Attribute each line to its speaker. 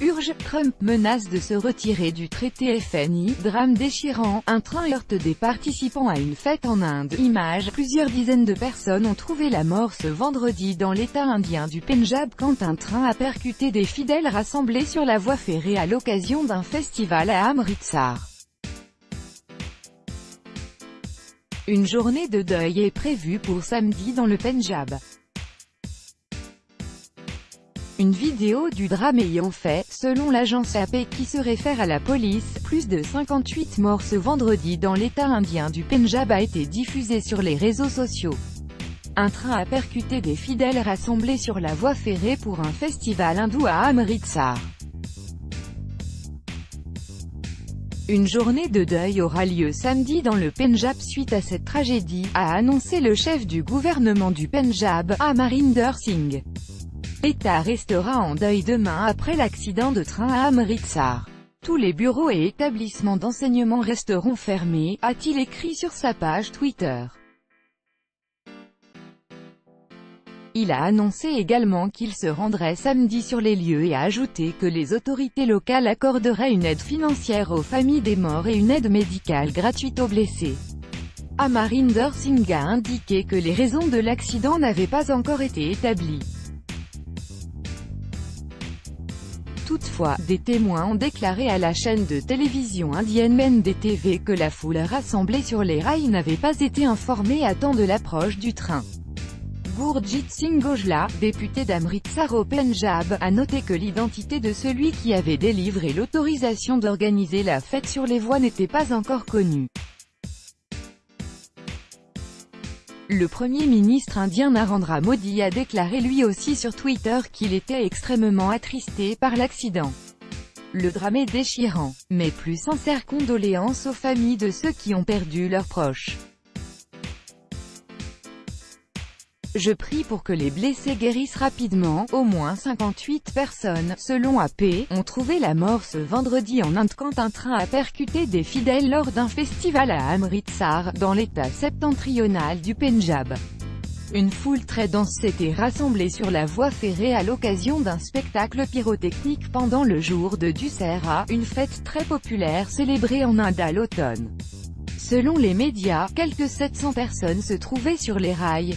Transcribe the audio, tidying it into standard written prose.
Speaker 1: Urge, Trump menace de se retirer du traité FNI, drame déchirant, un train heurte des participants à une fête en Inde. Image, plusieurs dizaines de personnes ont trouvé la mort ce vendredi dans l'état indien du Pendjab quand un train a percuté des fidèles rassemblés sur la voie ferrée à l'occasion d'un festival à Amritsar. Une journée de deuil est prévue pour samedi dans le Pendjab. Une vidéo du drame ayant fait, selon l'agence AP qui se réfère à la police, plus de 58 morts ce vendredi dans l'état indien du Pendjab a été diffusée sur les réseaux sociaux. Un train a percuté des fidèles rassemblés sur la voie ferrée pour un festival hindou à Amritsar. Une journée de deuil aura lieu samedi dans le Pendjab suite à cette tragédie, a annoncé le chef du gouvernement du Pendjab, Amarinder Singh. L'État restera en deuil demain après l'accident de train à Amritsar. Tous les bureaux et établissements d'enseignement resteront fermés, a-t-il écrit sur sa page Twitter. Il a annoncé également qu'il se rendrait samedi sur les lieux et a ajouté que les autorités locales accorderaient une aide financière aux familles des morts et une aide médicale gratuite aux blessés. Amarinder Singh a indiqué que les raisons de l'accident n'avaient pas encore été établies. Toutefois, des témoins ont déclaré à la chaîne de télévision indienne NDTV que la foule rassemblée sur les rails n'avait pas été informée à temps de l'approche du train. Gurjit Singh Ojla, député d'Amritsar au Pendjab, a noté que l'identité de celui qui avait délivré l'autorisation d'organiser la fête sur les voies n'était pas encore connue. Le Premier ministre indien Narendra Modi a déclaré lui aussi sur Twitter qu'il était extrêmement attristé par l'accident. Le drame est déchirant, mais plus sincères condoléances aux familles de ceux qui ont perdu leurs proches. Je prie pour que les blessés guérissent rapidement. Au moins 58 personnes, selon AP, ont trouvé la mort ce vendredi en Inde quand un train a percuté des fidèles lors d'un festival à Amritsar, dans l'état septentrional du Pendjab. Une foule très dense s'était rassemblée sur la voie ferrée à l'occasion d'un spectacle pyrotechnique pendant le jour de Dussehra, une fête très populaire célébrée en Inde à l'automne. Selon les médias, quelques 700 personnes se trouvaient sur les rails.